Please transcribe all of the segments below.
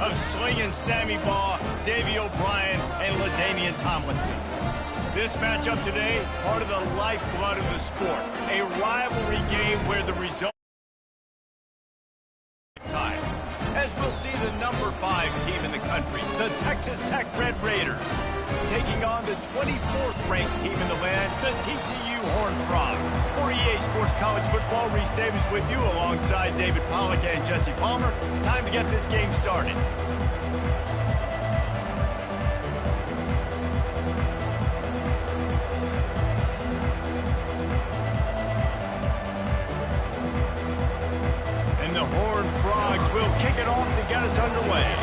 of slinging Sammy Baugh, Davey O'Brien, and LaDainian Tomlinson. This matchup today, part of the lifeblood of the sport. A rivalry game where the result time. As we'll see the number 5 team in the country, the Texas Tech Red Raiders, taking on the 24th ranked team in the land, the TCU Horned Frogs. For EA Sports College Football, Reese Davis with you alongside David Pollack and Jesse Palmer. Time to get this game started. And the Horned Frogs will kick it off to get us underway.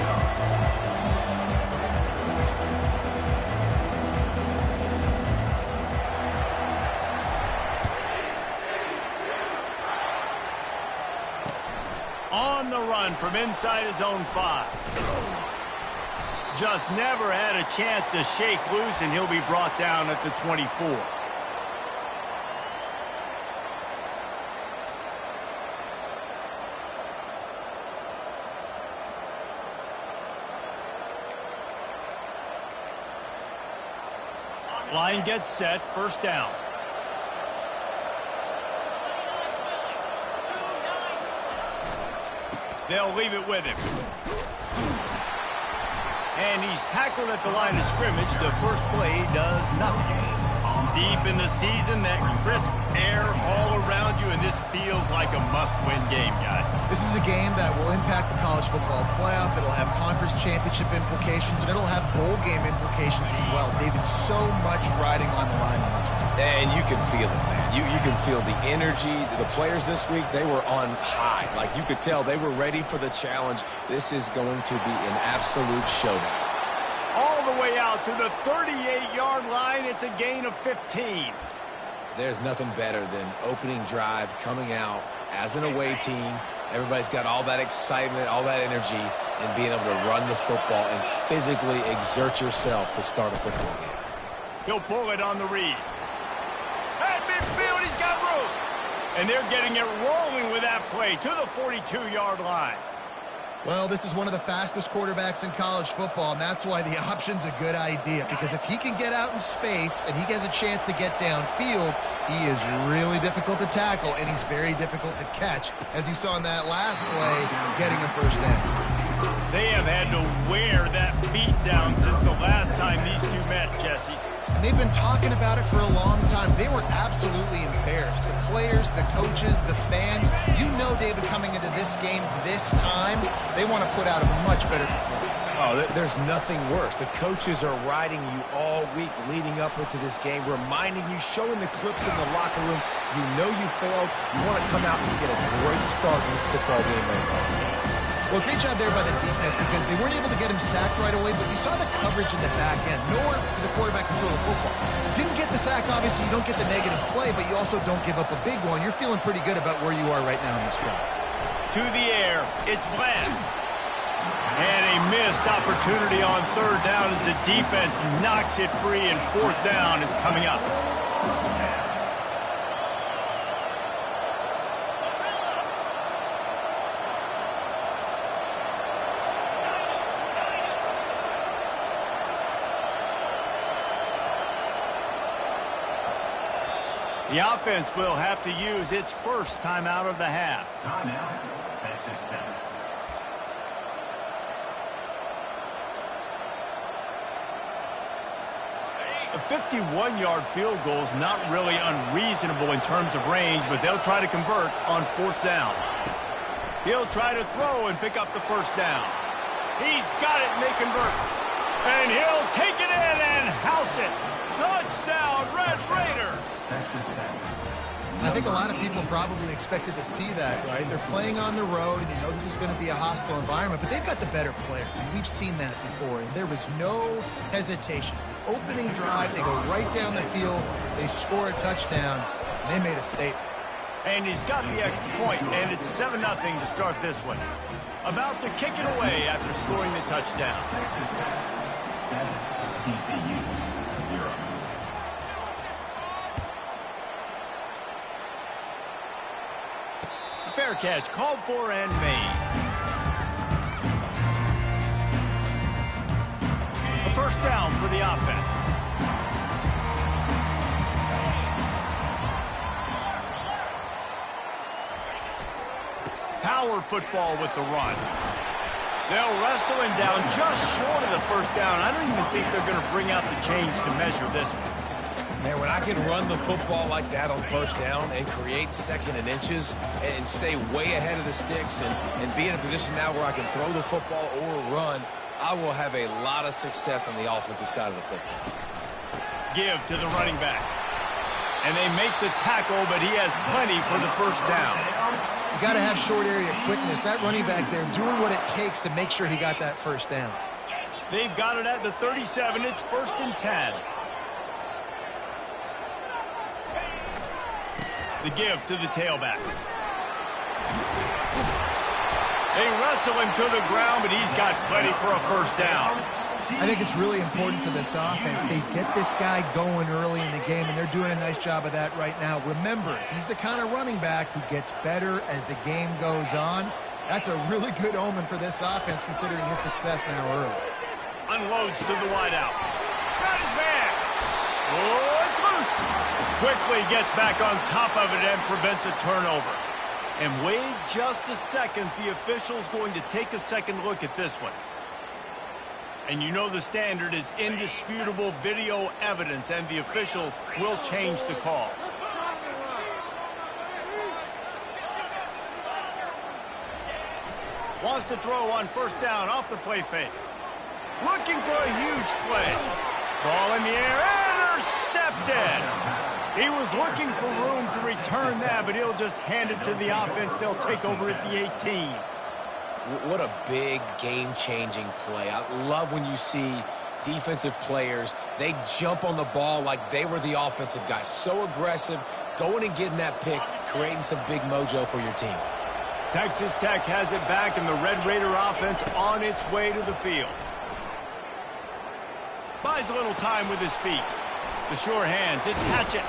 On the run from inside his own 5. Just never had a chance to shake loose, and he'll be brought down at the 24. Line gets set, first down. They'll leave it with him. And he's tackled at the line of scrimmage. The first play does nothing. Deep in the season, that crisp air all around you, and this feels like a must-win game, guys. This is a game that will impact the college football playoff. It'll have conference championship implications, and it'll have bowl game implications as well. David, so much riding on the line in this one. And you can feel it, man. You can feel the energy. The players this week, they were on high. Like, you could tell they were ready for the challenge. This is going to be an absolute showdown. All the way out to the 38-yard line. It's a gain of 15. There's nothing better than opening drive, coming out as an away team. Everybody's got all that excitement, all that energy, and being able to run the football and physically exert yourself to start a football game. He'll pull it on the read. At midfield, he's got room. And they're getting it rolling with that play to the 42-yard line. Well, this is one of the fastest quarterbacks in college football, and that's why the option's a good idea. Because if he can get out in space and he has a chance to get downfield, he is really difficult to tackle, and he's very difficult to catch. As you saw in that last play, getting a first down. They have had to wear that beat down since the last time these two met, Jesse. And they've been talking about it for a long time. They were absolutely embarrassed. The players, the coaches, the fans. You know, David, coming into this game this time, they want to put out a much better performance. Oh, there's nothing worse. The coaches are riding you all week leading up into this game, reminding you, showing the clips in the locker room. You know you failed. You want to come out and get a great start in this football game right now. Well, great job there by the defense because they weren't able to get him sacked right away, but you saw the coverage in the back end. Nowhere for the quarterback to throw the football. Didn't get the sack, obviously. You don't get the negative play, but you also don't give up a big one. You're feeling pretty good about where you are right now in this drive. To the air, it's Bland. And a missed opportunity on third down as the defense knocks it free, and fourth down is coming up. The offense will have to use its first timeout of the half. Timeout, Texas Tech. A 51-yard field goal is not really unreasonable in terms of range, but they'll try to convert on fourth down. He'll try to throw and pick up the first down. He's got it, and they convert. And he'll take it in and house it. Touchdown, Red Raiders! I think a lot of people probably expected to see that, right? They're playing on the road, and you know this is going to be a hostile environment, but they've got the better players, and we've seen that before, and there was no hesitation. Opening drive, they go right down the field, they score a touchdown, and they made a statement. And he's got the extra point, and it's 7-0 to start this one. About to kick it away after scoring the touchdown. Texas Tech 7, TCU 0. Fair catch called for and made. first down for the offense. Power football with the run. They'll wrestle him down just short of the first down. I don't even think they're going to bring out the chains to measure this one. Man, when I can run the football like that on first down and create second and inches and stay way ahead of the sticks and be in a position now where I can throw the football or run, I will have a lot of success on the offensive side of the football. Give to the running back. And they make the tackle, but he has plenty for the first down. You got to have short area quickness. That running back there doing what it takes to make sure he got that first down. They've got it at the 37. It's 1st and 10. The give to the tailback. They wrestle him to the ground, but he's got plenty for a first down. I think it's really important for this offense. They get this guy going early in the game, and they're doing a nice job of that right now. Remember, he's the kind of running back who gets better as the game goes on. That's a really good omen for this offense, considering his success now early. Unloads to the wideout. Got his man. Oh, it's loose. Quickly gets back on top of it and prevents a turnover. And wait just a second. The official's going to take a second look at this one. And you know the standard is indisputable video evidence, and the officials will change the call. Wants to throw on first down off the play fake. Looking for a huge play. Ball in the air, intercepted. He was looking for room to return that, but he'll just hand it to the offense. They'll take over at the 18. What a big game-changing play. I love when you see defensive players, they jump on the ball like they were the offensive guy. So aggressive, going and getting that pick, creating some big mojo for your team. Texas Tech has it back, and the Red Raider offense on its way to the field. Buys a little time with his feet. The sure hands, it's Hatchet.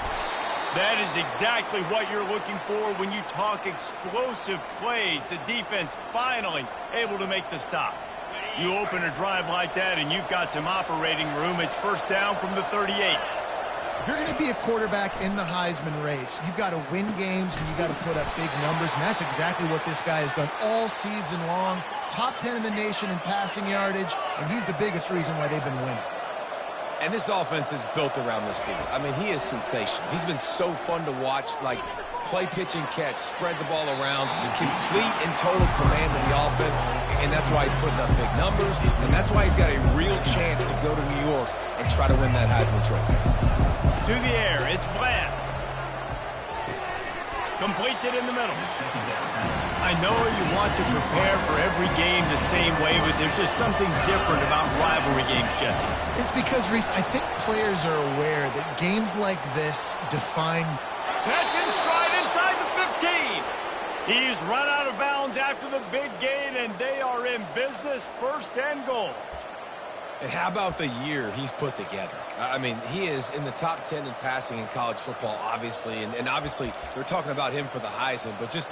That is exactly what you're looking for when you talk explosive plays. The defense finally able to make the stop. You open a drive like that and you've got some operating room. It's first down from the 38. If you're going to be a quarterback in the Heisman race, you've got to win games and you've got to put up big numbers, and that's exactly what this guy has done all season long. Top 10 in the nation in passing yardage, and he's the biggest reason why they've been winning. And this offense is built around this dude. I mean, he is sensational. He's been so fun to watch, like play, pitch, and catch, spread the ball around, complete and total command of the offense, and that's why he's putting up big numbers, and that's why he's got a real chance to go to New York and try to win that Heisman Trophy. To the air, it's Bland. Completes it in the middle. I know you want to prepare for every game the same way, but there's just something different about rivalry games, Jesse. It's because, Reese, I think players are aware that games like this define... Catch in stride inside the 15. He's run out of bounds after the big gain, and they are in business, 1st and goal. And how about the year he's put together? I mean, he is in the top 10 in passing in college football, obviously, and obviously they're talking about him for the Heisman, but just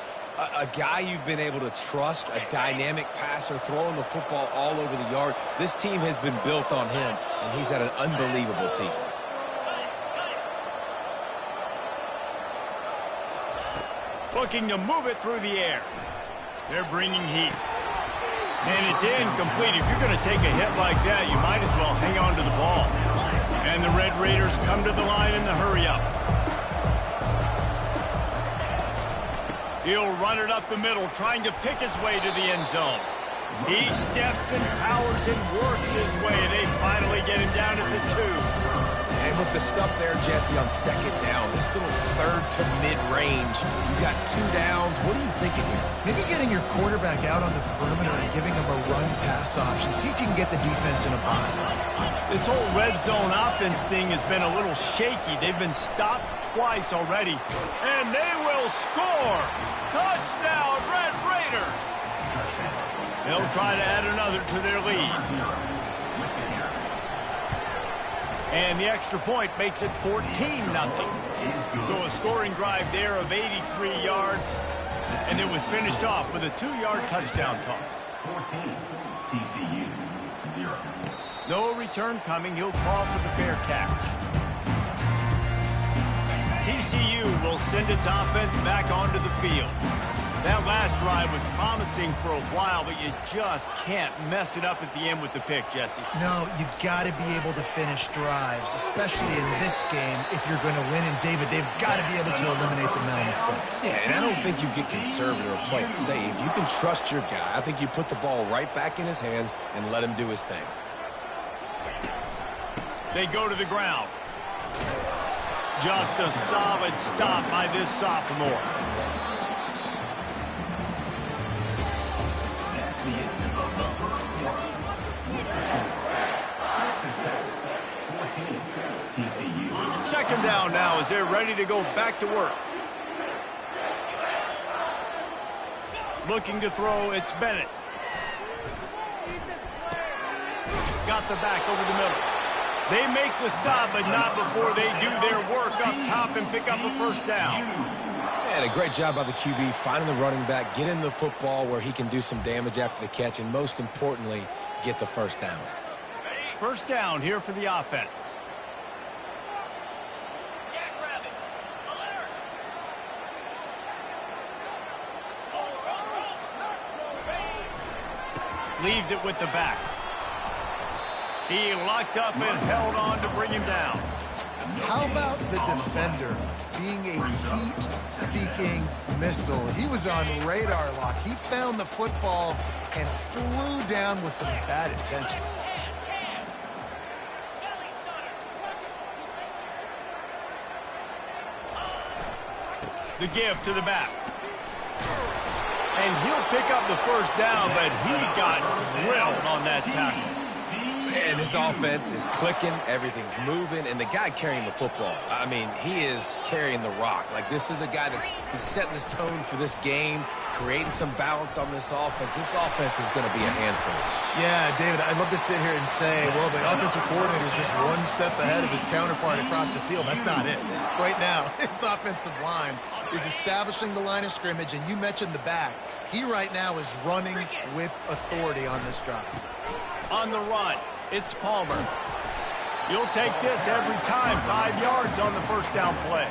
a guy you've been able to trust, a dynamic passer, throwing the football all over the yard. This team has been built on him, and he's had an unbelievable season. Looking to move it through the air. They're bringing heat. And it's incomplete. If you're going to take a hit like that, you might as well hang on to the ball. And the Red Raiders come to the line in the hurry-up. He'll run it up the middle, trying to pick his way to the end zone. He steps and powers and works his way. They finally get him down at the 2. And with the stuff there, Jesse, on 2nd down, this little 3rd to mid-range, you got 2 downs. What are you thinking here? Maybe getting your quarterback out on the perimeter and giving him a run-pass option. See if you can get the defense in a bind. This whole red zone offense thing has been a little shaky. They've been stopped twice already. And they will score! Touchdown, Red Raiders! They'll try to add another to their lead. And the extra point makes it 14-0. So a scoring drive there of 83 yards. And it was finished off with a 2-yard touchdown toss. 14, TCU 0. No return coming. He'll call for the fair catch. TCU will send its offense back onto the field. That last drive was promising for a while, but you just can't mess it up at the end with the pick, Jesse. No, you got to be able to finish drives, especially in this game if you're going to win. And, David, they've got to be able to eliminate the mental mistakes. Yeah, and I don't think you get conservative or play it safe. You can trust your guy. I think you put the ball right back in his hands and let him do his thing. They go to the ground. Just a solid stop by this sophomore. Second down now as they're ready to go back to work. Looking to throw, it's Bennett. Got the back over the middle. They make the stop, but not before they do their work up top and pick up a first down. And a great job by the QB finding the running back, getting the football where he can do some damage after the catch, and most importantly, get the first down. First down here for the offense. Leaves it with the back. He locked up and held on to bring him down. How about the defender being a heat-seeking missile? He was on radar lock. He found the football and flew down with some bad intentions. The give to the back. And he'll pick up the first down, but he got drilled on that tackle. And this offense is clicking, everything's moving, and the guy carrying the football, I mean, he is carrying the rock. Like, this is a guy that's setting this tone for this game, creating some balance on this offense. This offense is going to be a handful. Yeah, David, I'd love to sit here and say, well, the offensive coordinator is just one step ahead of his counterpart across the field. That's not it. Right now, his offensive line is establishing the line of scrimmage, and you mentioned the back. He right now is running with authority on this drive. On the run, it's Palmer. You'll take this every time. 5 yards on the first down play.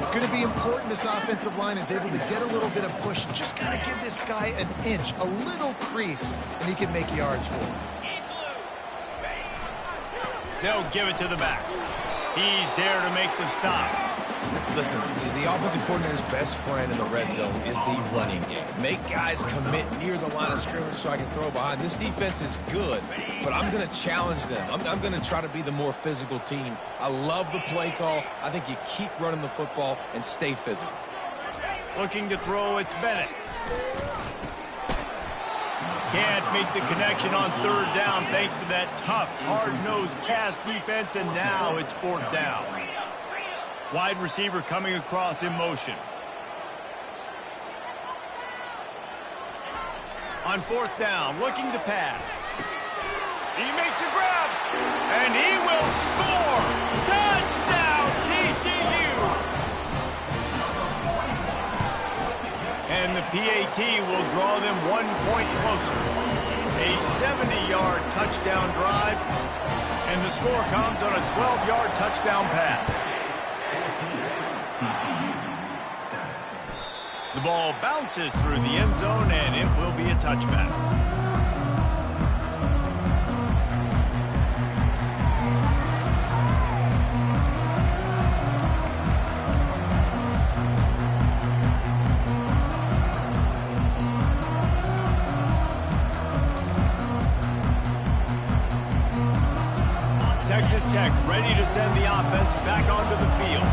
It's going to be important this offensive line is able to get a little bit of push. Just got to give this guy an inch, a little crease, and he can make yards for him. They'll give it to the back. He's there to make the stop. Listen, the offensive coordinator's best friend in the red zone is the running game. Make guys commit near the line of scrimmage so I can throw behind. This defense is good, but I'm going to challenge them. I'm going to try to be the more physical team. I love the play call. I think you keep running the football and stay physical. Looking to throw, it's Bennett. Can't make the connection on third down thanks to that tough, hard-nosed pass defense, and now it's fourth down. Wide receiver coming across in motion. On fourth down, looking to pass. He makes a grab, and he will score! Touchdown, TCU! And the PAT will draw them 1 point closer. A 70-yard touchdown drive, and the score comes on a 12-yard touchdown pass. The ball bounces through the end zone, and it will be a touchback. Texas Tech ready to send the offense back onto the field.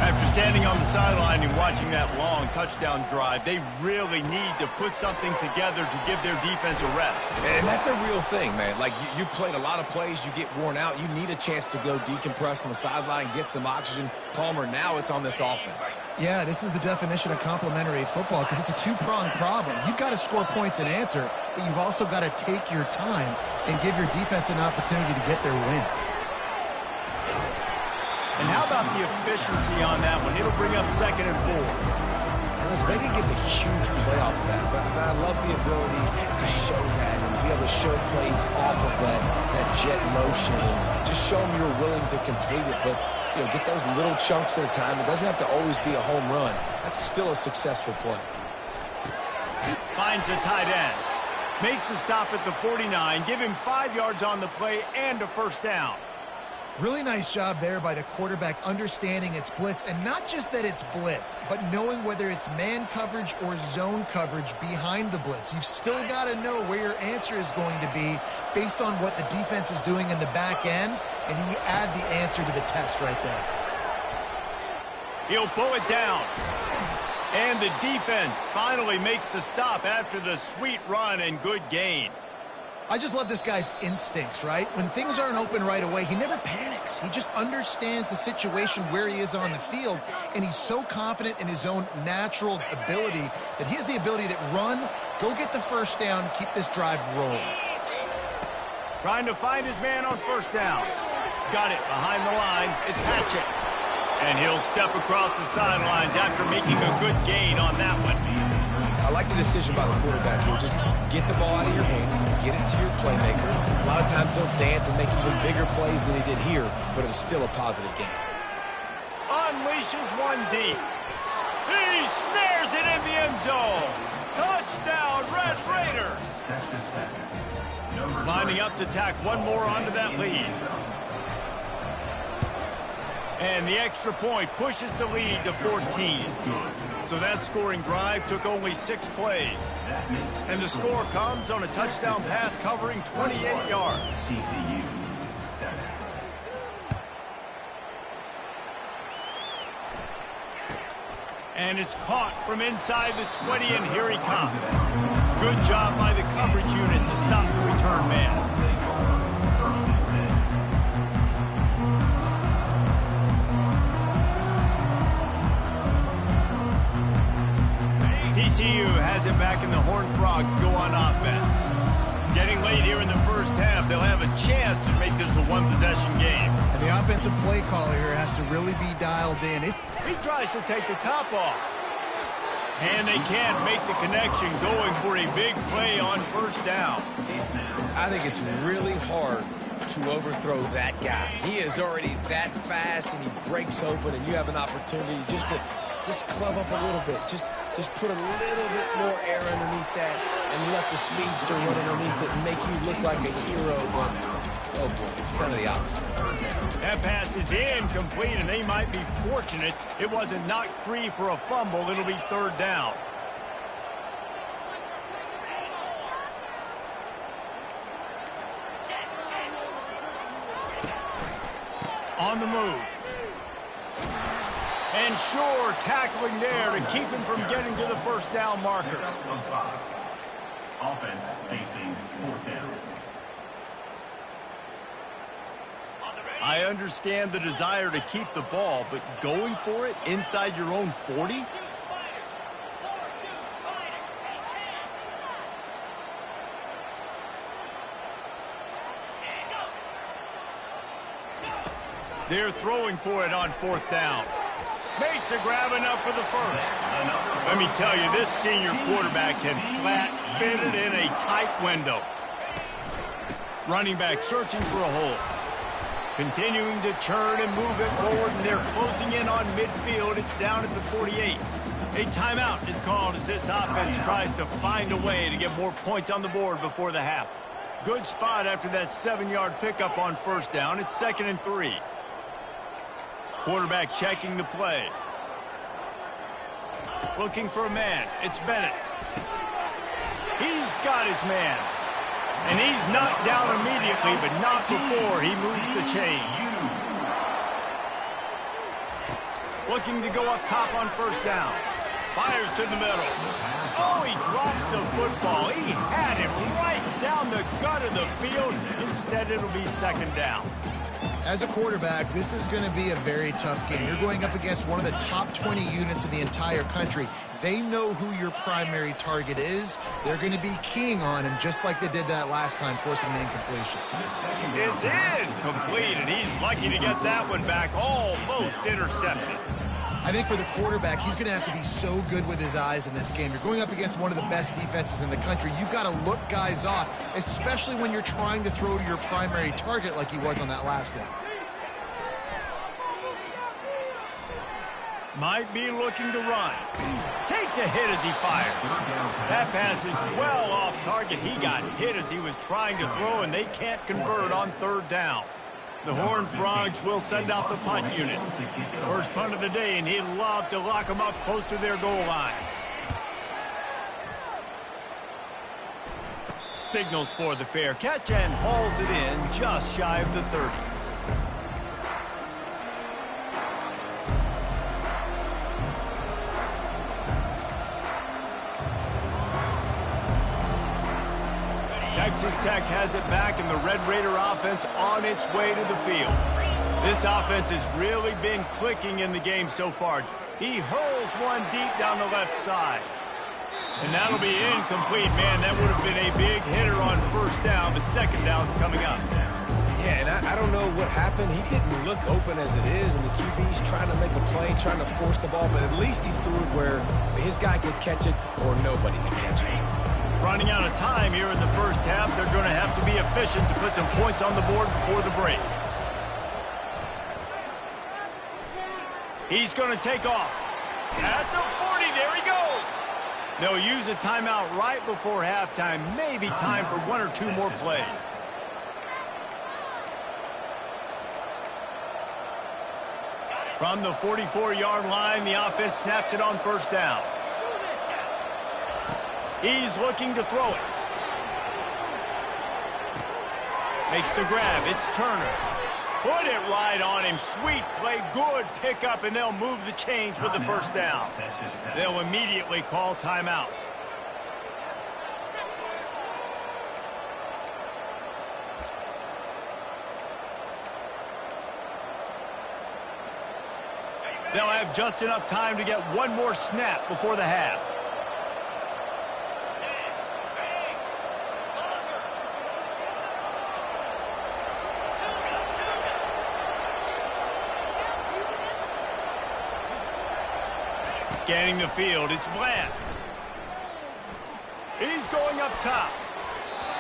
After standing on the sideline and watching that long touchdown drive, they really need to put something together to give their defense a rest. And that's a real thing, man. Like, you played a lot of plays, you get worn out. You need a chance to go decompress on the sideline, get some oxygen. Palmer, now it's on this offense. Yeah, this is the definition of complementary football because it's a two-pronged problem. You've got to score points and answer, but you've also got to take your time and give your defense an opportunity to get their win. And how about the efficiency on that one? It'll bring up 2nd and 4. And listen, they didn't get the huge playoff in that, but I love the ability to show that and be able to show plays off of that jet motion and just show them you're willing to complete it. But, you know, get those little chunks at a time. It doesn't have to always be a home run. That's still a successful play. Finds the tight end. Makes the stop at the 49. Give him 5 yards on the play and a first down. Really nice job there by the quarterback understanding it's blitz, and not just that it's blitz, but knowing whether it's man coverage or zone coverage behind the blitz. You've still got to know where your answer is going to be based on what the defense is doing in the back end, and he add the answer to the test right there. He'll pull it down. And the defense finally makes the stop after the sweet run and good gain. I just love this guy's instincts, right? When things aren't open right away, he never panics. He just understands the situation where he is on the field, and he's so confident in his own natural ability that he has the ability to run, go get the first down, keep this drive rolling. Trying to find his man on first down. Got it behind the line. It's Hatchett. And he'll step across the sidelines after making a good gain on that one. I like the decision by the quarterback here. Just get the ball out of your hands, get it to your playmaker. A lot of times he'll dance and make even bigger plays than he did here, but it was still a positive game. Unleashes one deep. He snares it in the end zone. Touchdown, Red Raiders. Texas Tech. Lining up to tack one more onto that lead. And the extra point pushes the lead to 14. So that scoring drive took only 6 plays. And the score comes on a touchdown pass covering 28 yards. TCU 7. And it's caught from inside the 20, and here he comes. Good job by the coverage unit to stop the return man. TCU has it back and the Horned Frogs go on offense. Getting late here in the first half, they'll have a chance to make this a one-possession game. And the offensive play caller here has to really be dialed in. He tries to take the top off. And they can't make the connection, going for a big play on first down. I think it's really hard to overthrow that guy. He is already that fast, and he breaks open, and you have an opportunity just to club up a little bit. Just put a little bit more air underneath that and let the speedster run underneath it and make you look like a hero. But, oh boy, it's kind of the opposite. That pass is incomplete, and they might be fortunate it wasn't knocked free for a fumble. It'll be third down. On the move. And sure, tackling there to keep him from getting to the first down marker. Offense facing fourth down. I understand the desire to keep the ball, but going for it inside your own 40? They're throwing for it on fourth down. Makes a grab enough for the first. Let me tell you, this senior quarterback can flat fit it in a tight window. Running back searching for a hole. Continuing to turn and move it forward, and they're closing in on midfield. It's down at the 48. A timeout is called as this offense tries to find a way to get more points on the board before the half. Good spot after that 7-yard pickup on first down. It's 2nd and 3. Quarterback checking the play. Looking for a man. It's Bennett. He's got his man. And he's knocked down immediately, but not before he moves the chains. Looking to go up top on first down. Fires to the middle. Oh, he drops the football. He had him right down the gut of the field. Instead, it'll be 2nd down. As a quarterback, this is going to be a very tough game. You're going up against one of the top 20 units in the entire country. They know who your primary target is. They're going to be keying on him, just like they did that last time, forcing the incompletion. It's incomplete, and he's lucky to get that one back, almost intercepted. I I think for the quarterback, he's going to have to be so good with his eyes in this game. You're going up against one of the best defenses in the country. You've got to look guys off, especially when you're trying to throw to your primary target like he was on that last one. Might be looking to run. Takes a hit as he fires. That pass is well off target. He got hit as he was trying to throw, and they can't convert on third down. The Horned Frogs will send out the punt unit. First punt of the day, and he'd love to lock them up close to their goal line. Signals for the fair catch and hauls it in just shy of the 30. Texas Tech has it back, and the Red Raider offense on its way to the field. This offense has really been clicking in the game so far. He hurls one deep down the left side. And that'll be incomplete. Man, that would have been a big hitter on first down, but second down's coming up. Yeah, and I don't know what happened. He didn't look open as it is, and the QB's trying to make a play, trying to force the ball, but at least he threw it where his guy could catch it or nobody could catch it. Running out of time here in the first half. They're going to have to be efficient to put some points on the board before the break. He's going to take off. At the 40, there he goes. They'll use a timeout right before halftime. Maybe time for one or two more plays. From the 44-yard line, the offense snaps it on first down. He's looking to throw it. Makes the grab. It's Turner. Put it right on him. Sweet play. Good pickup, and they'll move the chains with the first down. They'll immediately call timeout. They'll have just enough time to get one more snap before the half. Scanning the field, it's Bland. He's going up top.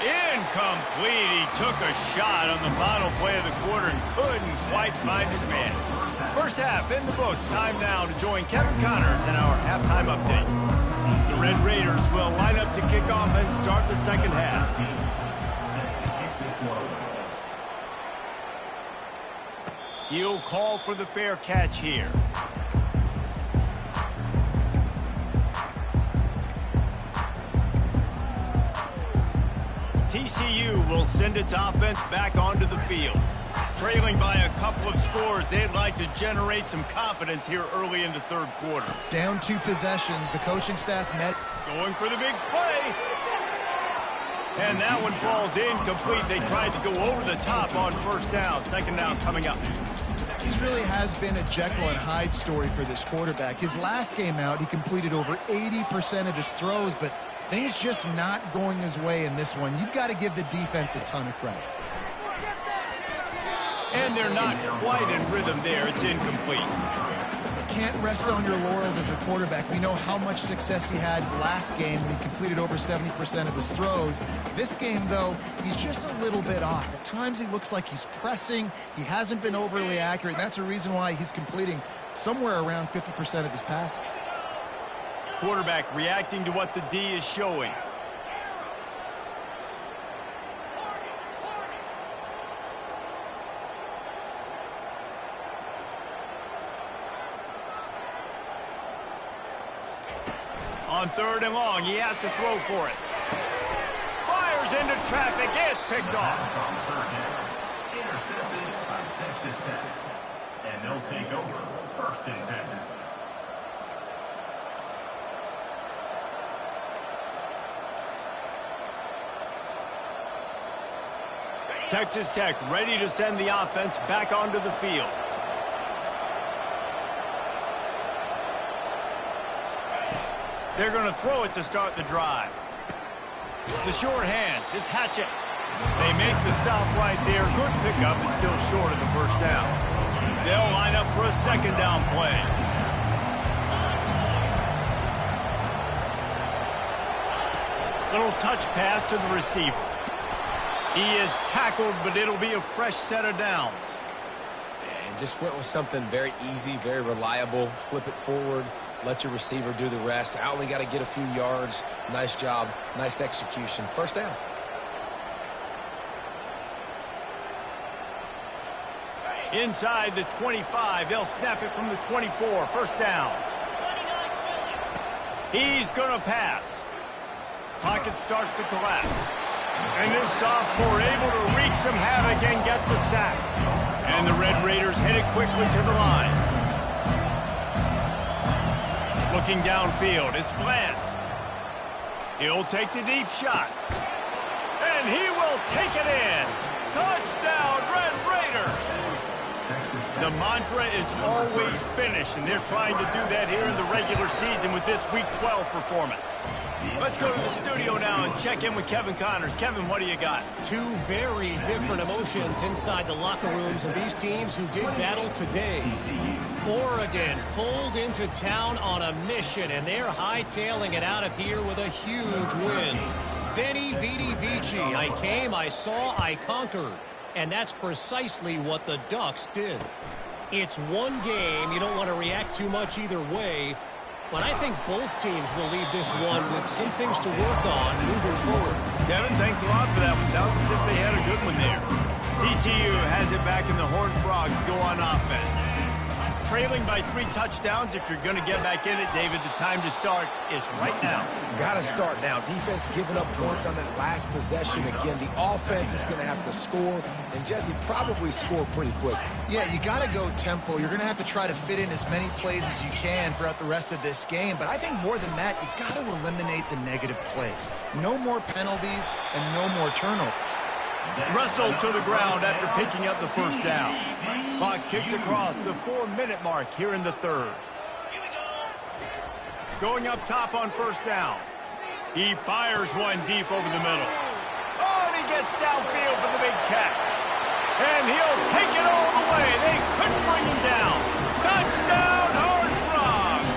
Incomplete. He took a shot on the final play of the quarter and couldn't quite find his man. First half in the books. Time now to join Kevin Connors in our halftime update. The Red Raiders will line up to kick off and start the second half. He'll call for the fair catch here. TCU will send its offense back onto the field. Trailing by a couple of scores, they'd like to generate some confidence here early in the third quarter. Down 2 possessions, the coaching staff met. Going for the big play. And that one falls incomplete. They tried to go over the top on first down. Second down coming up. This really has been a Jekyll and Hyde story for this quarterback. His last game out, he completed over 80% of his throws, but things just not going his way in this one. You've got to give the defense a ton of credit. And they're not quite in rhythm there. It's incomplete. Can't rest on your laurels as a quarterback. We know how much success he had last game when he completed over 70% of his throws. This game, though, he's just a little bit off. At times he looks like he's pressing. He hasn't been overly accurate. And that's a reason why he's completing somewhere around 50% of his passes. Quarterback reacting to what the D is showing. On third and long, he has to throw for it. Fires into traffic. It's picked off. Intercepted by Texas Tech. And they'll take over first and 10. Texas Tech ready to send the offense back onto the field. They're going to throw it to start the drive. The short hands. It's Hatchett. They make the stop right there. Good pickup. It's still short of the first down. They'll line up for a second down play. Little touch pass to the receiver. He is tackled, but it'll be a fresh set of downs. And just went with something very easy, very reliable. Flip it forward. Let your receiver do the rest. I only got to get a few yards. Nice job. Nice execution. First down. Inside the 25. They'll snap it from the 24. First down. He's going to pass. Pocket starts to collapse. And this sophomore able to wreak some havoc and get the sack. And the Red Raiders headed quickly to the line. Looking downfield, it's Bland. He'll take the deep shot. And he will take it in. Touchdown, Red Raiders! The mantra is always finish, and they're trying to do that here in the regular season with this Week 12 performance. Let's go to the studio now and check in with Kevin Connors. Kevin, what do you got? Two very different emotions inside the locker rooms of these teams who did battle today. Oregon pulled into town on a mission, and they're hightailing it out of here with a huge win. Veni, Vidi, Vici. I came, I saw, I conquered. And that's precisely what the Ducks did. It's one game. You don't want to react too much either way. But I think both teams will leave this one with some things to work on moving forward. Kevin, thanks a lot for that one. Sounds as if they had a good one there. TCU has it back, and the Horned Frogs go on offense. Trailing by 3 touchdowns. If you're going to get back in it, David, the time to start is right now. Got to start now. Defense giving up points on that last possession. Again, the offense is going to have to score, and Jesse probably score pretty quick. Yeah, you got to go tempo. You're going to have to try to fit in as many plays as you can throughout the rest of this game. But I think more than that, you got to eliminate the negative plays. No more penalties and no more turnovers. Russell to the ground after picking up the first down. Clock kicks across the 4-minute mark here in the third. Going up top on first down. He fires one deep over the middle. Oh, and he gets downfield for the big catch. And he'll take it all the way. They couldn't bring him down. Touchdown, Horned Frogs!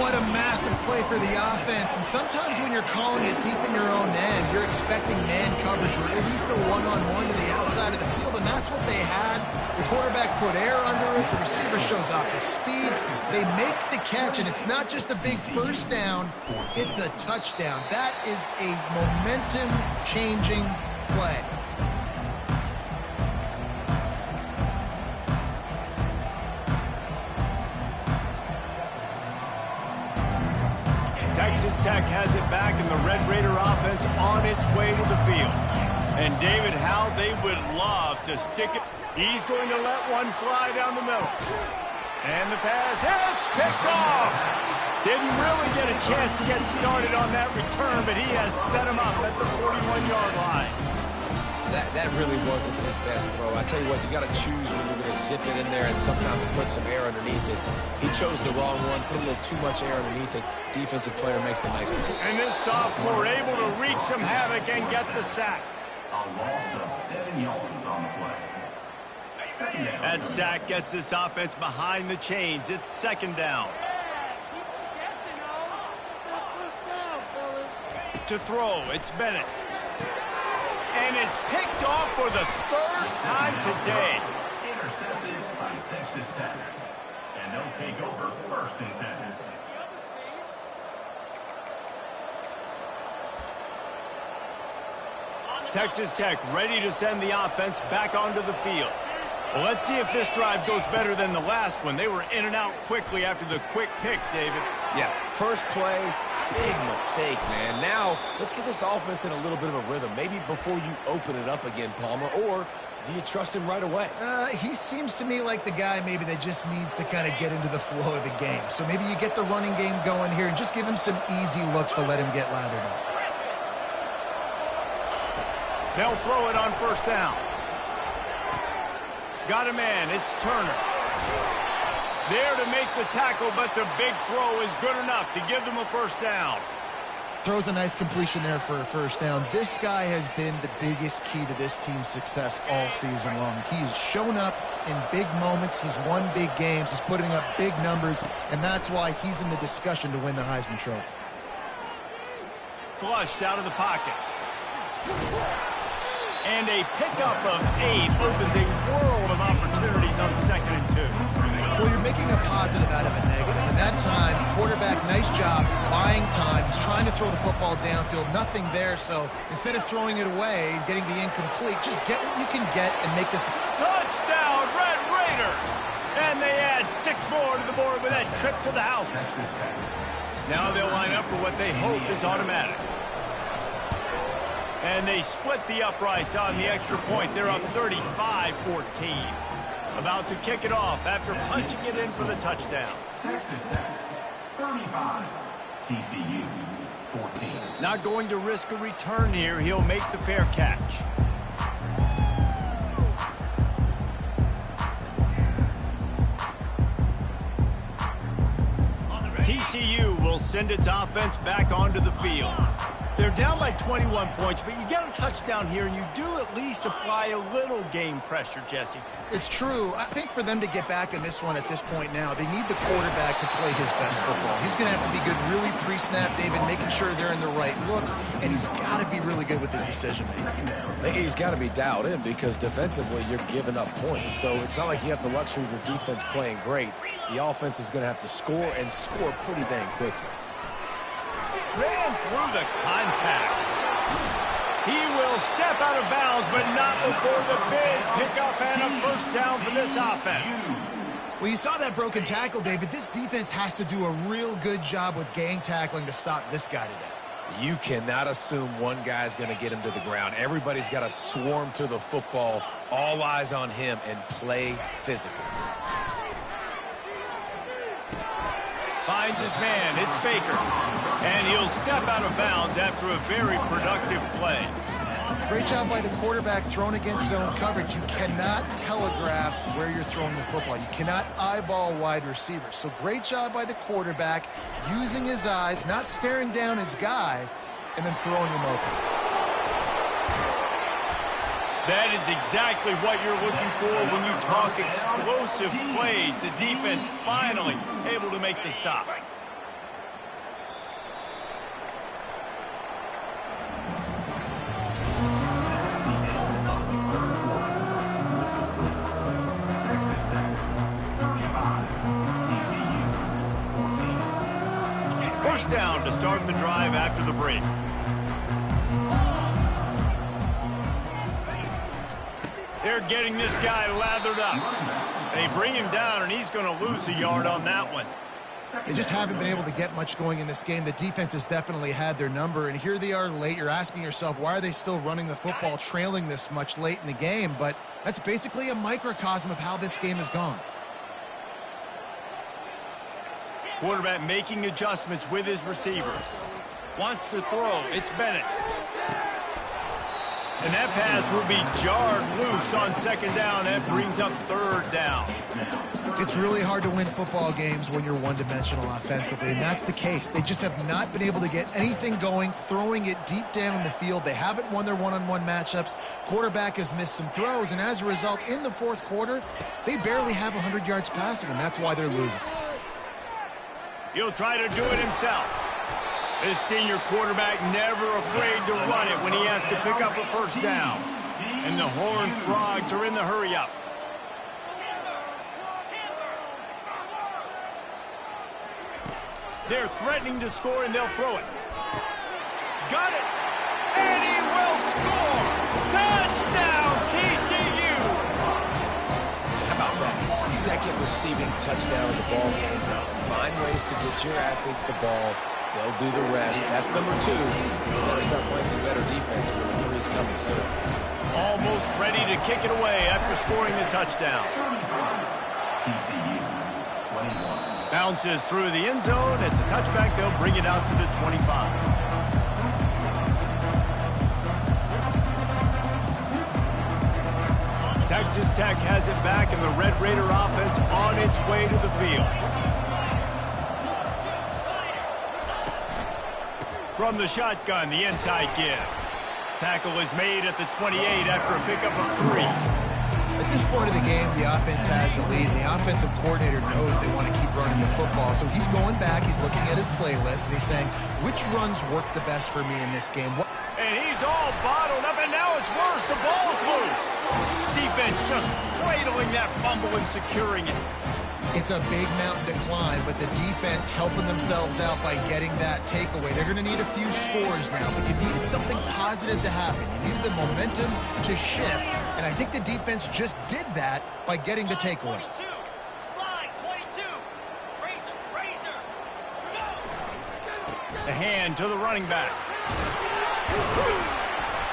What a massive play for the offense. And sometimes when you're calling it deep in your own end, you're expecting man coverage or at least a one-on-one to the outside of the field, and that's what they had. The quarterback put air under it. The receiver shows off his speed. They make the catch, and it's not just a big first down. It's a touchdown. That is a momentum-changing play. Texas Tech has it back, and the Red Raider offense on its way to the field. And David, how they would love to stick it. He's going to let one fly down the middle. And the pass hits, picked off. Didn't really get a chance to get started on that return, but he has set him up at the 41-yard line. That really wasn't his best throw. I tell you what, you got to choose when you're going to zip it in there and sometimes put some air underneath it. He chose the wrong one, put a little too much air underneath it. Defensive player makes the nice play. And this sophomore able to wreak some havoc and get the sack. A loss of 7 yards on the play. Second down. That sack gets this offense behind the chains. It's second down. To throw, it's Bennett. And it's picked off for the third time today. Intercepted by Texas Tech. And they'll take over first and 10. Texas Tech ready to send the offense back onto the field. Well, let's see if this drive goes better than the last one. They were in and out quickly after the quick pick, David. Yeah, first play, big mistake, man. Now, let's get this offense in a little bit of a rhythm. Maybe before you open it up again, Palmer, or do you trust him right away? He seems to me like the guy maybe that just needs to kind of get into the flow of the game. So maybe you get the running game going here and just give him some easy looks to let him get lathered up. They'll throw it on first down. Got a man. It's Turner. There to make the tackle, but the big throw is good enough to give them a first down. Throws a nice completion there for a first down. This guy has been the biggest key to this team's success all season long. He's shown up in big moments. He's won big games. He's putting up big numbers, and that's why he's in the discussion to win the Heisman Trophy. flushed out of the pocket. And a pickup of 8 opens a world of opportunities on 2nd and 2. Well, you're making a positive out of a negative. And that time, quarterback, nice job buying time. He's trying to throw the football downfield. Nothing there. So instead of throwing it away and getting the incomplete, just get what you can get and make this. Touchdown, Red Raiders! And they add 6 more to the board with that trip to the house. Now they'll line up for what they hope is automatic. And they split the uprights on the extra point. They're up 35-14. About to kick it off after punching it in for the touchdown. Texas Tech, 35. TCU, 14. Not going to risk a return here. He'll make the fair catch. TCU will send its offense back onto the field. They're down by 21 points, but you get a touchdown here, and you do at least apply a little game pressure, Jesse. It's true. I think for them to get back in this one at this point now, they need the quarterback to play his best football. He's going to have to be good really pre-snap, David, making sure they're in the right looks, and he's got to be really good with his decision-making. He's got to be dialed in because defensively you're giving up points. So it's not like you have the luxury of your defense playing great. The offense is going to have to score and score pretty dang quickly. Ran through the contact. He will step out of bounds, but not before the big pickup and a first down for this offense. Well, you saw that broken tackle, David. This defense has to do a real good job with gang tackling to stop this guy today. You cannot assume one guy's going to get him to the ground. Everybody's got to swarm to the football, all eyes on him, and play physical. Finds his man. It's Baker. And he'll step out of bounds after a very productive play. Great job by the quarterback thrown against zone coverage. You cannot telegraph where you're throwing the football. You cannot eyeball wide receivers. So great job by the quarterback using his eyes, not staring down his guy, and then throwing him open. That is exactly what you're looking for when you talk explosive plays. The defense finally able to make the stop. First down to start the drive after the break. They're getting this guy lathered up. They bring him down, and he's going to lose a yard on that one. They just haven't been able to get much going in this game. The defense has definitely had their number, and here they are late. You're asking yourself, why are they still running the football, trailing this much late in the game? But that's basically a microcosm of how this game has gone. Quarterback making adjustments with his receivers. Wants to throw. It's Bennett. And that pass will be jarred loose on second down. That brings up third down. It's really hard to win football games when you're one-dimensional offensively, and that's the case. They just have not been able to get anything going, throwing it deep down the field. They haven't won their one-on-one matchups. Quarterback has missed some throws, and as a result, in the fourth quarter, they barely have 100 yards passing, and that's why they're losing. He'll try to do it himself. This senior quarterback never afraid to run it when he has to pick up a first down. And the Horned Frogs are in the hurry-up. They're threatening to score, and they'll throw it. Got it! And he will score! Touchdown, TCU! How about that? His second receiving touchdown of the ball game. Find ways to get your athletes the ball. They'll do the rest. That's number 2. You better start playing some better defense. Number 3 is coming soon. Almost ready to kick it away after scoring the touchdown. TCU, 21. Bounces through the end zone. It's a touchback. They'll bring it out to the 25. Texas Tech has it back, and the Red Raider offense on its way to the field. From the shotgun, the inside give. Tackle is made at the 28 after a pickup of 3. I think this point of the game, the offense has the lead, and the offensive coordinator knows they want to keep running the football. So he's going back, he's looking at his playlist, and he's saying, which runs work the best for me in this game? And he's all bottled up, and now it's worse. The ball's loose. Defense just cradling that fumble and securing it. It's a big mountain to climb, but the defense helping themselves out by getting that takeaway. They're going to need a few scores now, but you needed something positive to happen. You needed the momentum to shift, and I think the defense just did that by getting the takeaway. The hand to the running back.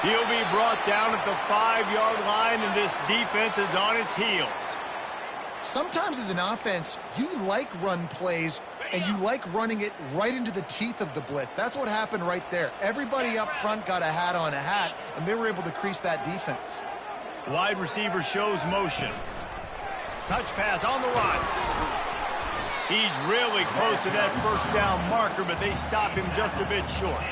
He'll be brought down at the 5-yard line, and this defense is on its heels. Sometimes as an offense, you like run plays, and you like running it right into the teeth of the blitz. That's what happened right there. Everybody up front got a hat on a hat, and they were able to crease that defense. Wide receiver shows motion. Touch pass on the run. He's really close to that first down marker, but they stop him just a bit short.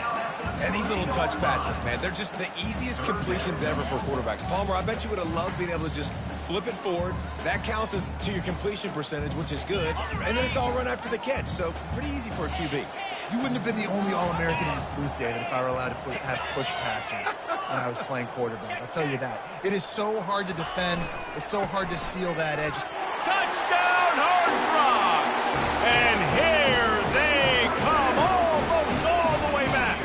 And these little touch passes, man, they're just the easiest completions ever for quarterbacks. Palmer, I bet you would have loved being able to just flip it forward. That counts as to your completion percentage, which is good. And then it's all run after the catch, so pretty easy for a QB. You wouldn't have been the only All-American in this booth, David, if I were allowed to have push passes when I was playing quarterback. I'll tell you that. It is so hard to defend. It's so hard to seal that edge. Touchdown, Hard Frogs! And here they come, almost all the way back.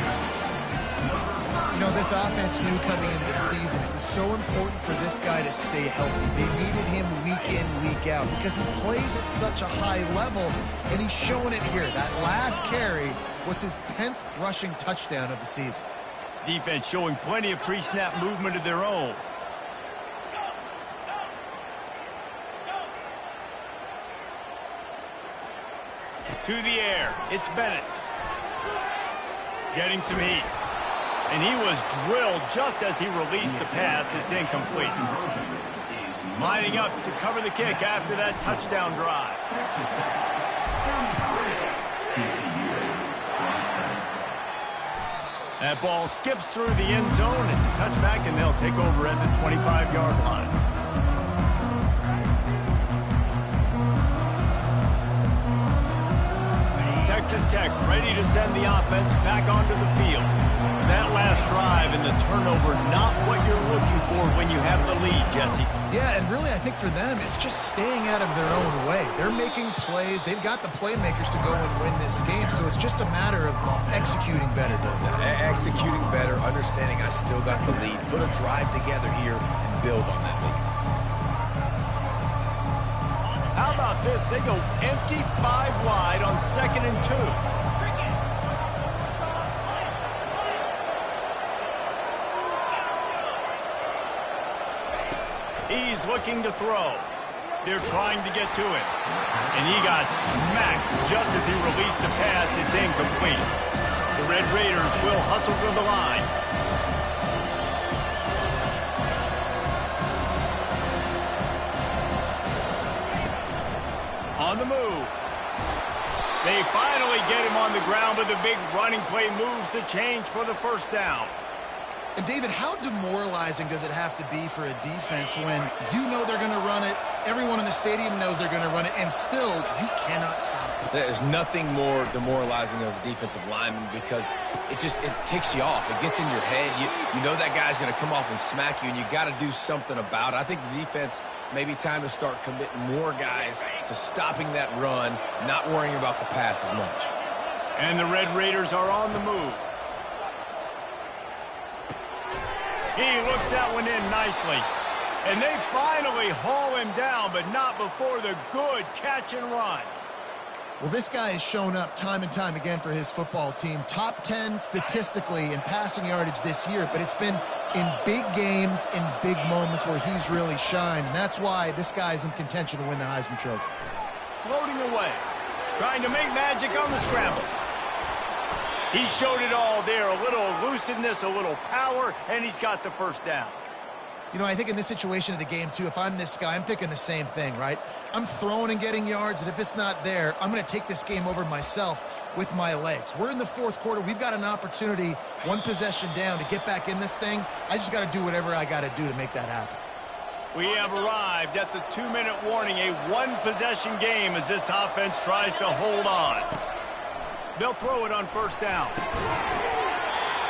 You know, this offense knew coming into the season it was so important for this guy to stay healthy. They needed him week in, week out because he plays at such a high level, and he's showing it here. That last carry was his 10th rushing touchdown of the season. Defense showing plenty of pre-snap movement of their own. To the air, it's Bennett. Getting some heat. And he was drilled just as he released the pass. It's incomplete. Lining up to cover the kick after that touchdown drive. That ball skips through the end zone. It's a touchback, and they'll take over at the 25-yard line. Texas Tech ready to send the offense back onto the field. That last drive and the turnover, not what you're looking for when you have the lead, Jesse. Yeah, and really I think for them, it's just staying out of their own way. They're making plays. They've got the playmakers to go and win this game, so it's just a matter of executing better. Executing better, understanding I still got the lead. Put a drive together here and build on that lead. How about this? They go empty 5 wide on 2nd and 2. He's looking to throw. They're trying to get to him. And he got smacked just as he released the pass. It's incomplete. The Red Raiders will hustle to the line. On the move. They finally get him on the ground, but the big running play moves the change for the first down. And, David, how demoralizing does it have to be for a defense when you know they're going to run it, everyone in the stadium knows they're going to run it, and still you cannot stop it? There's nothing more demoralizing as a defensive lineman because it ticks you off. It gets in your head. You know that guy's going to come off and smack you, and you got to do something about it. I think the defense maybe time to start committing more guys to stopping that run, not worrying about the pass as much. And the Red Raiders are on the move. He looks that one in nicely. And they finally haul him down, but not before the good catch and runs. Well, this guy has shown up time and time again for his football team. Top 10 statistically in passing yardage this year, but it's been in big games, in big moments where he's really shined. And that's why this guy's in contention to win the Heisman Trophy. Floating away, trying to make magic on the scramble. He showed it all there, a little elusiveness, a little power, and he's got the first down. You know, I think in this situation of the game, too, if I'm this guy, I'm thinking the same thing, right? I'm throwing and getting yards, and if it's not there, I'm going to take this game over myself with my legs. We're in the fourth quarter. We've got an opportunity, one possession down, to get back in this thing. I just got to do whatever I got to do to make that happen. We have arrived at the 2-minute warning, a one-possession game as this offense tries to hold on. They'll throw it on first down.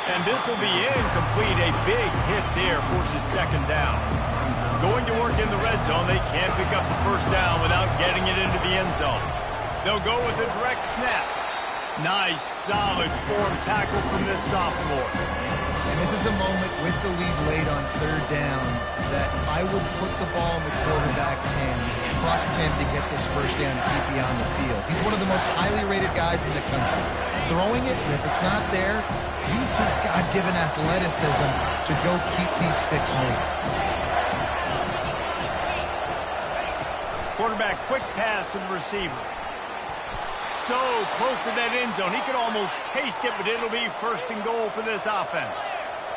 And this will be incomplete. A big hit there forces second down. Going to work in the red zone, they can't pick up the first down without getting it into the end zone. They'll go with a direct snap. Nice, solid form tackle from this sophomore. And this is a moment with the lead late on third down that I would put the ball in the quarterback's hands and trust him to get this first down and keep you on the field. He's one of the most highly rated guys in the country. Throwing it, and if it's not there, use his God-given athleticism to go keep these sticks moving. Quarterback, quick pass to the receiver. So close to that end zone. He could almost taste it, but it'll be first and goal for this offense.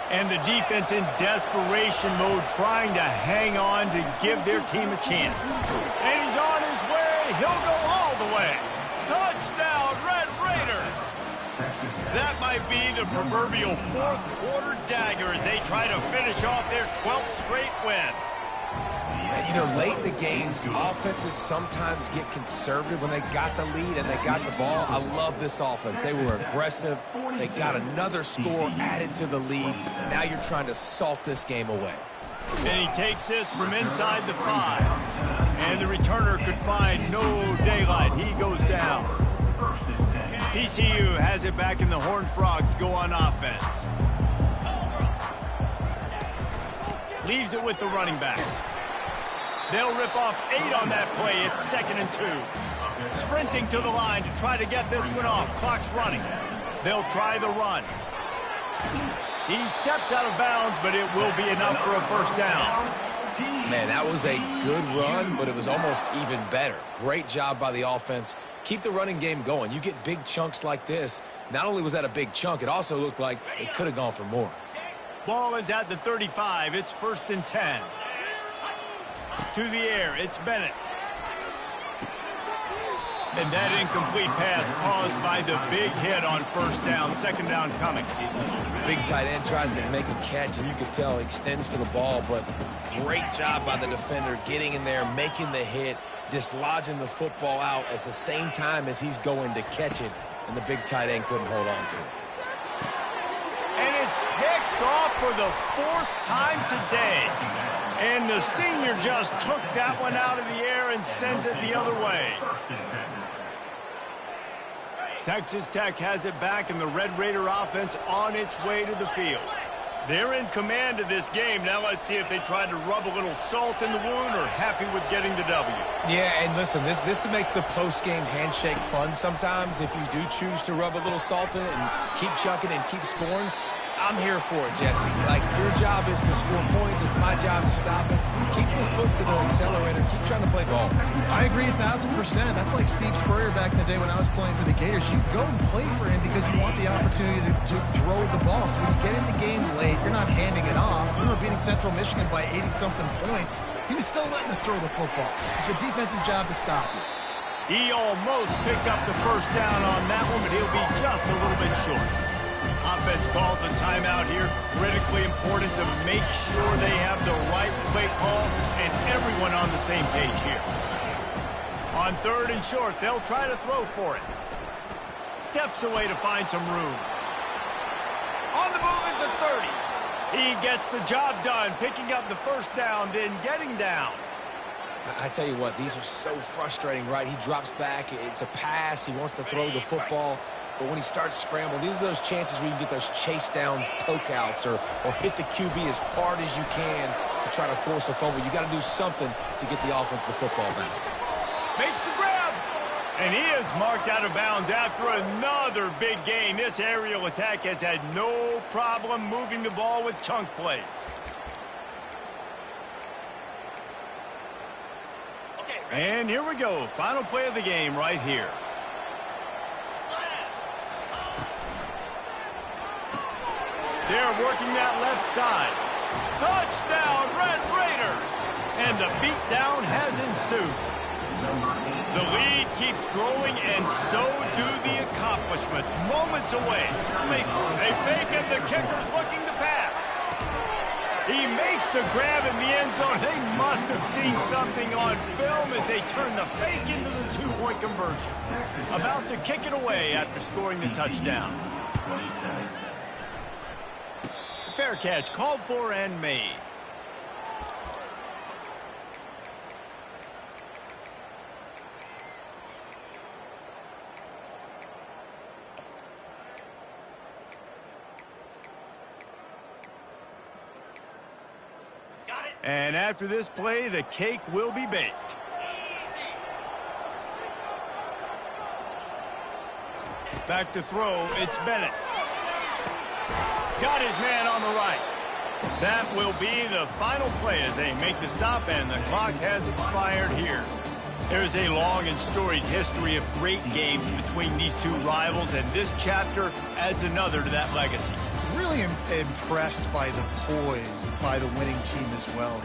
And the defense in desperation mode, trying to hang on to give their team a chance. And he's on his way. He'll go all the way. Touchdown, Red Raiders. That might be the proverbial fourth quarter dagger as they try to finish off their 12th straight win. And, you know, late in the games, offenses sometimes get conservative when they got the lead and they got the ball. I love this offense. They were aggressive. They got another score added to the lead. Now you're trying to salt this game away. And he takes this from inside the 5. And the returner could find no daylight. He goes down. TCU has it back and the Horned Frogs go on offense. Leaves it with the running back. They'll rip off 8 on that play. It's 2nd and 2. Sprinting to the line to try to get this one off. Clock's running. They'll try the run. He steps out of bounds, but it will be enough for a first down. Man, that was a good run, but it was almost even better. Great job by the offense. Keep the running game going. You get big chunks like this. Not only was that a big chunk, it also looked like it could have gone for more. Ball is at the 35. It's 1st and 10. To the air, it's Bennett. And that incomplete pass caused by the big hit on first down. Second down coming. Big tight end tries to make a catch, and you can tell he extends for the ball, but great job by the defender getting in there, making the hit, dislodging the football out at the same time as he's going to catch it, and the big tight end couldn't hold on to it. And it's picked off for the 4th time today. And the senior just took that one out of the air and sent it the other way. Texas Tech has it back, and the Red Raider offense on its way to the field. They're in command of this game. Now let's see if they try to rub a little salt in the wound or happy with getting the W. Yeah, and listen, this makes the post-game handshake fun sometimes. If you do choose to rub a little salt in it and keep chucking and keep scoring, I'm here for it, Jesse. Like, your job is to score points. It's my job to stop it. Keep the foot to the accelerator. Keep trying to play ball. I agree 1,000%. That's like Steve Spurrier back in the day when I was playing for the Gators. You go and play for him because you want the opportunity to throw the ball. So when you get in the game late, you're not handing it off. We were beating Central Michigan by 80-something points. He was still letting us throw the football. It's the defense's job to stop you. He almost picked up the first down on that one, but he'll be just a little bit short. Offense calls a timeout here. Critically important to make sure they have the right play call and everyone on the same page here. On 3rd and short, they'll try to throw for it. Steps away to find some room. On the move is the 30. He gets the job done, picking up the first down, then getting down. I tell you what, these are so frustrating, right? He drops back. It's a pass. He wants to throw the football. But when he starts scrambling, these are those chances where you can get those chase down poke outs or hit the QB as hard as you can to try to force a fumble. You got to do something to get the offense the football back. Makes the grab. And he is marked out of bounds after another big gain. This aerial attack has had no problem moving the ball with chunk plays. And here we go. Final play of the game right here. They're working that left side. Touchdown, Red Raiders! And the beatdown has ensued. The lead keeps growing, and so do the accomplishments. Moments away. They fake it. The kicker's looking to pass. He makes the grab in the end zone. They must have seen something on film as they turn the fake into the two-point conversion. About to kick it away after scoring the touchdown. 27. Fair catch called for and made. And after this play, the cake will be baked. Back to throw, it's Bennett. Got his man on the right. That will be the final play as they make the stop, and the clock has expired here. There's a long and storied history of great games between these two rivals, and this chapter adds another to that legacy. Really impressed by the poise by the winning team as well.